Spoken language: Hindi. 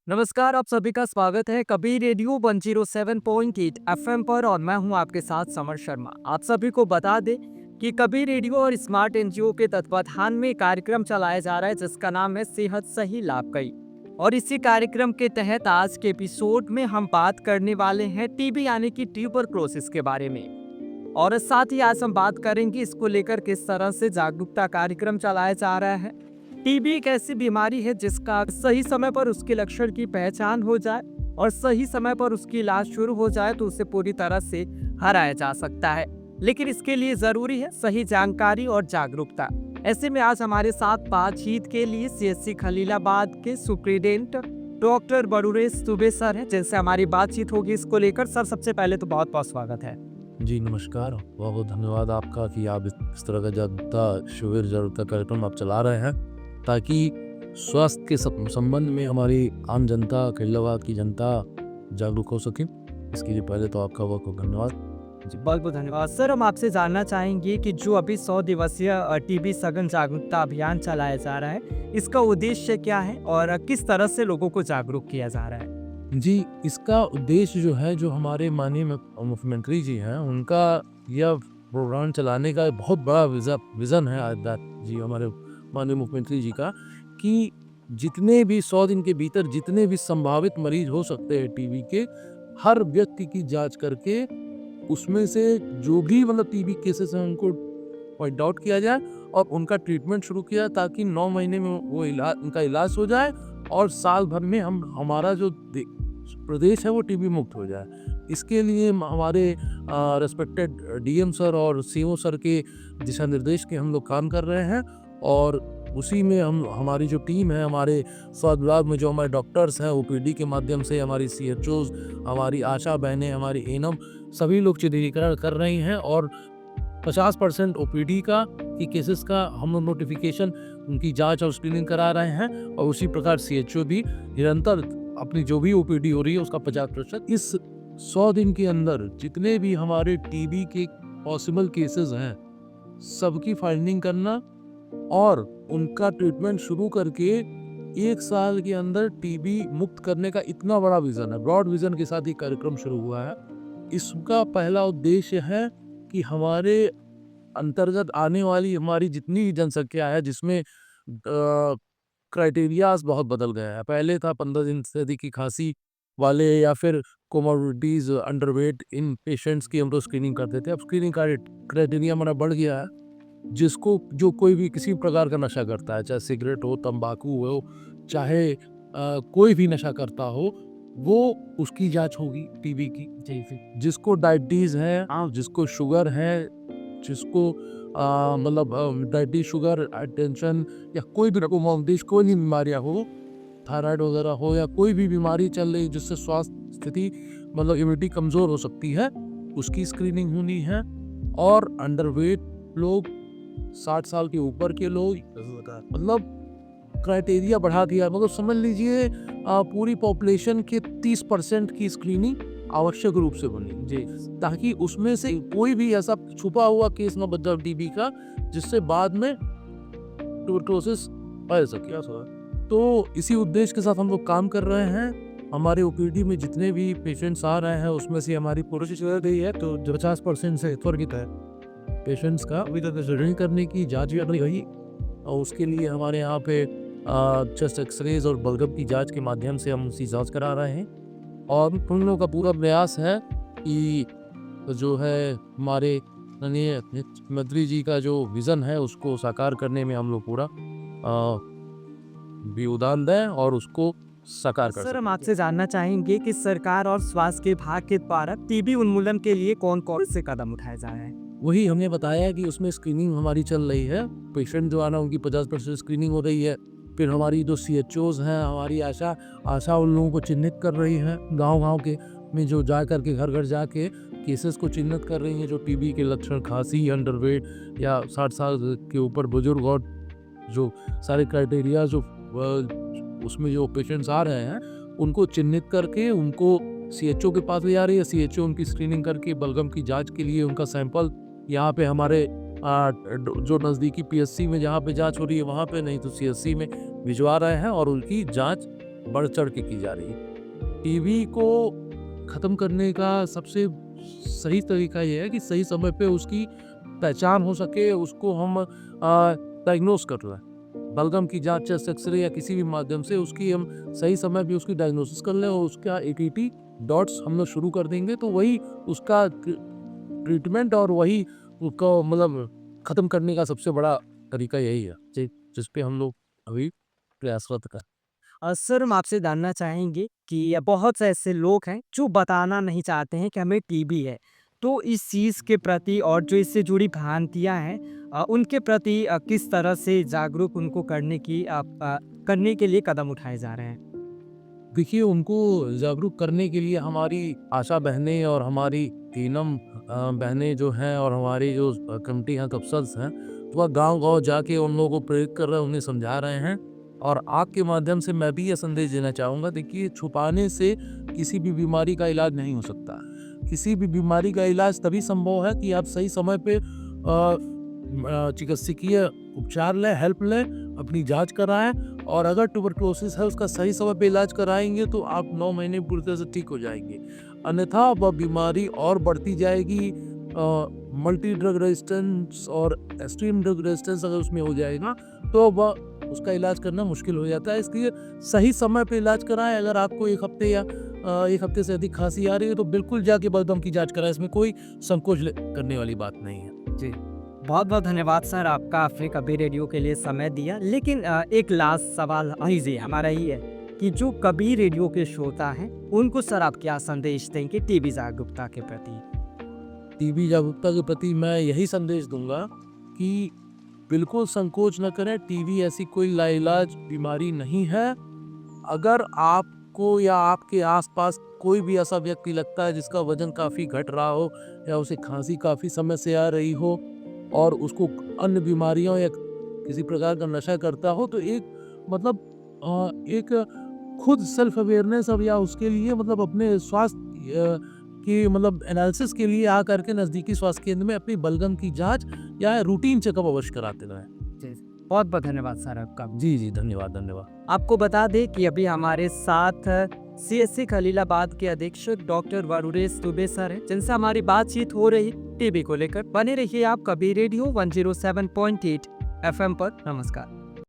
नमस्कार, आप सभी का स्वागत है कबीर रेडियो 107.8 एफएम पर और मैं हूं आपके साथ समर शर्मा। आप सभी को बता दें कि कबीर रेडियो और स्मार्ट एनजीओ के तत्वाधान में एक कार्यक्रम चलाया जा रहा है जिसका नाम है सेहत सही लाभ कई। और इसी कार्यक्रम के तहत आज के एपिसोड में हम बात करने वाले हैं टीबी यानी कि ट्यूबरक्लोसिस के बारे में। और साथ ही आज हम बात करेंगे इसको लेकर किस तरह से जागरूकता कार्यक्रम चलाया जा रहा है। टीबी एक ऐसी बीमारी है जिसका सही समय पर उसके लक्षण की पहचान हो जाए और सही समय पर उसकी इलाज शुरू हो जाए तो उसे पूरी तरह से हराया जा सकता है। लेकिन इसके लिए जरूरी है सही जानकारी और जागरूकता। ऐसे में आज हमारे साथ बातचीत के लिए सीएचसी खलीलाबाद के सुप्रिंटेंडेंट डॉक्टर बरुरेश दुबे सर है जिनसे हमारी बातचीत होगी इसको लेकर। सर, सबसे पहले तो बहुत बहुत स्वागत है। जी नमस्कार, बहुत बहुत धन्यवाद आपका कि आप इस तरह का जागरूकता शिविर जागरूकता कार्यक्रम आप चला रहे हैं ताकि स्वास्थ्य के संबंध में हमारी आम जनता, खिलाबाद की जनता जागरूक हो सके। इसके लिए पहले तो आपका बहुत बहुत धन्यवाद। जी, बहुत बहुत धन्यवाद। सर, हम आपसे जानना चाहेंगे कि जो अभी 100 दिवसीय टीबी सघन जागरूकता अभियान चलाया जा रहा है, इसका उद्देश्य क्या है और किस तरह से लोगों को जागरूक किया जा रहा है? जी, इसका उद्देश्य जो है, जो हमारे माननीय मुख्यमंत्री जी हैं, उनका यह प्रोग्राम चलाने का बहुत बड़ा विज़न है जी हमारे माननीय मुख्यमंत्री जी का, कि जितने भी 100 दिन के भीतर जितने भी संभावित मरीज हो सकते हैं टीबी के, हर व्यक्ति की जांच करके उसमें से जो भी मतलब टीबी केसेस हैं उनको पॉइंट आउट किया जाए और उनका ट्रीटमेंट शुरू किया ताकि 9 महीने में वो उनका इलाज हो जाए और साल भर में हमारा जो प्रदेश है वो टीबी मुक्त हो जाए। इसके लिए हमारे रेस्पेक्टेड डीएम सर और सीओ सर के दिशा निर्देश के हम लोग काम कर रहे हैं और उसी में हमारी जो टीम है, हमारे स्वास्थ्य विभाग में जो हमारे डॉक्टर्स हैं ओपीडी के माध्यम से, हमारी सीएचओज, हमारी आशा बहनें, हमारी एनएम, सभी लोग चित्रीकरण कर रही हैं और 50% ओपीडी की केसेस का हम लोग नोटिफिकेशन उनकी जांच और स्क्रीनिंग करा रहे हैं और उसी प्रकार सीएचओ भी निरंतर अपनी जो भी ओपीडी हो रही है उसका 50% इस 100 दिन के अंदर जितने भी हमारे टीबी के पॉसिबल केसेस हैं सबकी फाइंडिंग करना और उनका ट्रीटमेंट शुरू करके 1 साल के अंदर टीबी मुक्त करने का इतना बड़ा विजन है। ब्रॉड विजन के साथ ये कार्यक्रम शुरू हुआ है। इसका पहला उद्देश्य है कि हमारे अंतर्गत आने वाली हमारी जितनी जनसंख्या है जिसमें क्राइटेरियाज बहुत बदल गया है। पहले था 15 दिन से अधिक की खांसी वाले या फिर कोमोर्बिडिटीज, अंडरवेट, इन पेशेंट्स की हम लोग स्क्रीनिंग करते थे। अब स्क्रीनिंग क्राइटेरिया हमारा बढ़ गया है। जिसको जो कोई भी किसी प्रकार का नशा करता है, चाहे सिगरेट हो, तंबाकू हो, चाहे कोई भी नशा करता हो, वो उसकी जांच होगी टीबी की। जिसको डायबिटीज है, जिसको शुगर है, जिसको मतलब डायबिटीज, शुगर, टेंशन या कोई भी कोई भी बीमारियां हो, थायराइड वगैरह हो या कोई भी बीमारी चल रही जिससे स्वास्थ्य स्थिति मतलब इम्यूनिटी कमजोर हो सकती है, उसकी स्क्रीनिंग होनी है। और अंडरवेट लोग, 60 साल के ऊपर के लोग, मतलब क्राइटेरिया बढ़ा दिया। मतलब समझ लीजिए पूरी पॉपुलेशन के 30% की स्क्रीनिंग आवश्यक रूप से बनी जी, ताकि उसमें से कोई भी ऐसा छुपा हुआ केस न बच जाए टीबी का जिससे बाद में ट्यूबरक्लोसिस फैल सके। तो इसी उद्देश्य के साथ हम लोग काम कर रहे हैं। हमारे ओपीडी में जितने भी पेशेंट्स आ रहे हैं उसमें से हमारी कोशिश रही है तो 50% से त्वरित है पेशेंट्स का अभी तक सर्जरी करने की जांच भी अपनी गई और उसके लिए हमारे यहाँ पे चेस्ट एक्सरेज और बलगम की जांच के माध्यम से हम उसकी जांच करा रहे हैं और हम लोगों का पूरा प्रयास है कि जो है हमारे माननीय मुख्यमंत्री जी का जो विज़न है उसको साकार करने में हम लोग पूरा भी योगदान दें और उसको साकार कर सर, हम सकें। आपसे जानना चाहेंगे कि सरकार और स्वास्थ्य विभाग के द्वारा टीबी उन्मूलन के लिए कौन कौन से कदम उठाए जा रहे हैं? वही हमने बताया कि उसमें स्क्रीनिंग हमारी चल रही है। पेशेंट जो आना उनकी 50% स्क्रीनिंग हो रही है। फिर हमारी जो सीएचओज हैं, हमारी आशा उन लोगों को चिन्हित कर रही है गांव-गांव के में, जो जा कर के घर-घर जाके केसेस को चिन्हित कर रही हैं जो टीबी के लक्षण, खांसी, अंडरवेट या 60 साल के ऊपर बुजुर्ग और जो सारे क्राइटेरिया जो उसमें जो पेशेंट्स आ रहे हैं उनको चिन्हित करके उनको सीएचओ के पास ले आ रही है। सीएचओ उनकी स्क्रीनिंग करके बलगम की जांच के लिए उनका सैंपल यहाँ पे हमारे जो नज़दीकी पीएचसी में जहाँ पे जांच हो रही है वहाँ पे, नहीं तो सीएचसी में भिजवा रहे हैं और उनकी जांच बढ़ चढ़ के की जा रही है। टीबी को ख़त्म करने का सबसे सही तरीका ये है कि सही समय पे उसकी पहचान हो सके, उसको हम डायग्नोस कर लें। बलगम की जांच, चेस्ट एक्सरे या किसी भी माध्यम से उसकी हम सही समय पे उसकी डायग्नोसिस कर लें और उसका एटीटी डॉट्स हम लोग शुरू कर देंगे, तो वही उसका ट्रीटमेंट और वही उसको मतलब ख़त्म करने का सबसे बड़ा तरीका यही है, जिस पे हम लोग अभी प्रयासरत हैं। सर हम आपसे जानना चाहेंगे कि बहुत से ऐसे लोग हैं जो बताना नहीं चाहते हैं कि हमें टीबी है। तो इस चीज़ के प्रति और जो इससे जुड़ी भ्रांतियाँ हैं उनके प्रति किस तरह से जागरूक उनको करने के लिए कदम उठाए जा रहे हैं? देखिए, उनको जागरूक करने के लिए हमारी आशा बहनें और हमारी पूनम बहनें जो हैं और हमारी जो कमिटी हैं, कपसल्स हैं, तो वह गाँव-गाँव जाके उन लोगों को प्रेरित कर रहे हैं, उन्हें समझा रहे हैं। और आपके माध्यम से मैं भी ये संदेश देना चाहूँगा, देखिए छुपाने से किसी भी बीमारी का इलाज नहीं हो सकता। किसी भी बीमारी का इलाज तभी संभव है कि आप सही समय पे चिकित्सकीय उपचार लें, हेल्प लें, अपनी जाँच कराएँ और अगर ट्यूबरकुलोसिस है उसका सही समय पे इलाज कराएँगे तो आप 9 महीने पूरी तरह से ठीक हो जाएँगे। अन्यथा वह बीमारी और बढ़ती जाएगी, मल्टी ड्रग रेजिस्टेंस और एक्सट्रीम ड्रग रेजिस्टेंस अगर उसमें हो जाएगा तो वह उसका इलाज करना मुश्किल हो जाता है। इसलिए सही समय पे इलाज कराएँ। अगर आपको 1 हफ्ते या 1 हफ्ते से अधिक खाँसी आ रही है तो बिल्कुल जाके बलगम की जाँच कराएँ, इसमें कोई संकोच करने वाली बात नहीं है। जी। बहुत-बहुत धन्यवाद सर आपका, आपने कबीर रेडियो के लिए समय दिया। लेकिन एक लास्ट सवाल जी हमारा ही है कि जो कबीर रेडियो के श्रोता हैं, उनको सर आप क्या संदेश देंगे टीबी जागरूकता के प्रति? टीबी जागरूकता के प्रति मैं यही संदेश दूंगा कि बिल्कुल संकोच न करें। टीबी ऐसी कोई लाइलाज बीमारी नहीं है। अगर आपको या आपके आसपास कोई भी ऐसा व्यक्ति लगता है जिसका वजन काफ़ी घट रहा हो या उसे खांसी काफ़ी समय से आ रही हो और उसको अन्य बीमारियों या किसी प्रकार का नशा करता हो, तो एक मतलब एक खुद सेल्फ अवेयरनेस अब या उसके लिए मतलब अपने स्वास्थ्य की मतलब एनालिसिस के लिए आ करके नज़दीकी स्वास्थ्य केंद्र में अपनी बलगम की जांच या रूटीन चेकअप अवश्य कराते रहें। जी, बहुत-बहुत धन्यवाद सर आपका। जी, जी, धन्यवाद, धन्यवाद। आपको बता दें कि अभी हमारे साथ सीएससी खलीलाबाद के अधीक्षक डॉक्टर वरुणेश दुबे सर हैं, जिनसे हमारी बातचीत हो रही टीबी को लेकर। बने रहिए आप कबीर रेडियो 107.8 एफएम पर। नमस्कार।